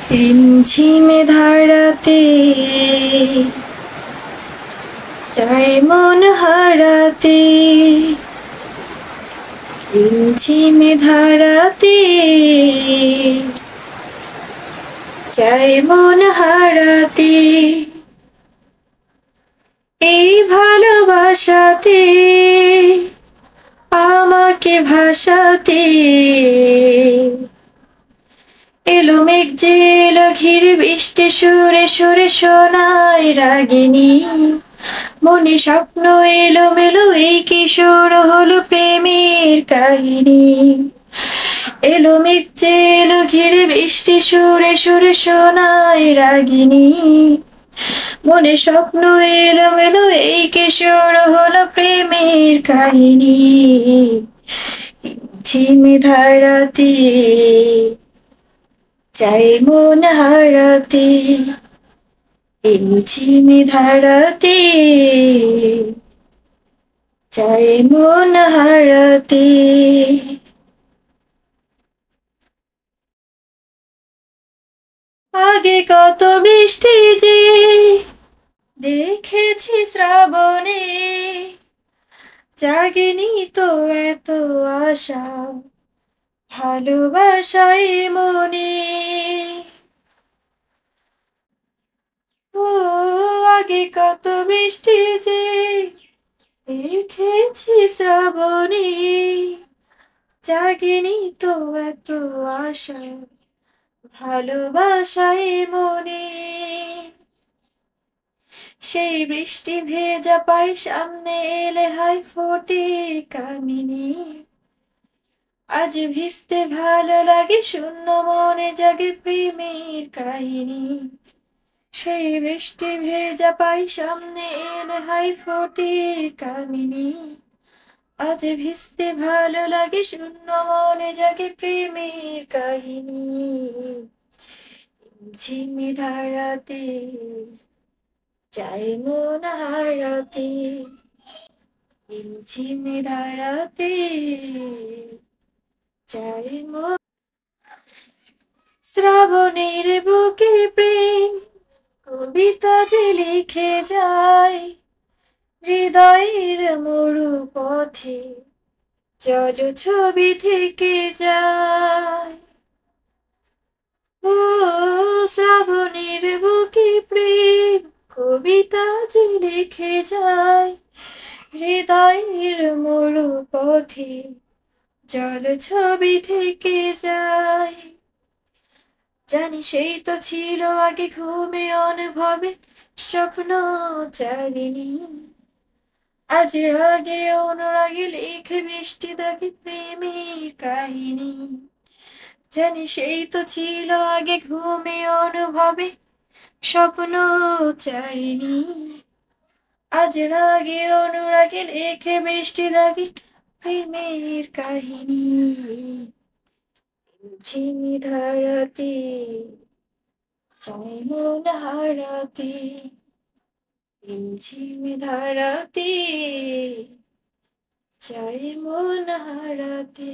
রিমঝিমে ধারাতে চায় মন হারাতে, রিমঝিমে ধারাতে চায় মন হারাতে। এই ভালোবাসাতে আমাকে ভাসাতে এলো মেঘ যে এলো ঘিরে বৃষ্টি সুরে সুরে শোনায় রাগিনী। মনে স্বপ্ন এলো মেলো এই কিশোর হলো প্রেমের কাহিনী। এলো মেঘ যে এলো ঘিরে বৃষ্টি সুরে সুরে শোনায় রাগিনী। মনে স্বপ্ন এলো মেলো এই কিশোর হলো প্রেমের কাহিনী। ঝিমে ধারাতে চাই মন হারাতে, ঝিমে ধারাতে চাই মন হারাতে। আগে কত বৃষ্টি যে দেখেছি শ্রাবণে, জাগেনি তো এত আশা ভালোবাসায় মনে। ও আগে কত বৃষ্টি যে দেখেছি শ্রাবণে, জাগেনি তো এত আশা ভালোবাসায় মনে। সেই বৃষ্টি ভেজা পাই সামনে এলে হাই ফোটে কামিনী। আজ ভিজতে ভালো লাগে শূন্য মনে জাগে প্রেমের কাহিনী। সেই বৃষ্টি ভেজা পাই সামনে এলে হাই ফোটে কামিনী। আজ ভিজতে ভালো লাগে শূন্য মনে জাগে প্রেমের কাহিনী। ঝিমে ধারাতে চাই মন হারাতে, ঝিমে ধারাতে চাই মন। শ্রাবণের বুকে প্রেম কবিতা যে লিখে যায়, হৃদয়ের মরু পথে জল ছবি থেকে যায়। ও শ্রাবণের বুকে প্রেম কবিতা যে লিখে যায়, হৃদয়ের মরু পথে জল ছবি থেকে যায়। জানি সেই তো ছিল আগে ঘুমে অনুভবে স্বপ্ন চারিণী। আজ রাগে অনুরাগে লিখে বৃষ্টি দাগে প্রেমের কাহিনী। জানি সেই তো ছিল আগে ঘুমে অনুভবে স্বপ্ন চারিণী। আজ রাগে অনুরাগে লিখে বৃষ্টি দাগে প্রেমের কাহিনী। ঝিমি ধারাতে চাই মন হারাতে, ঝিমি ধারাতে চাই মন হারাতে।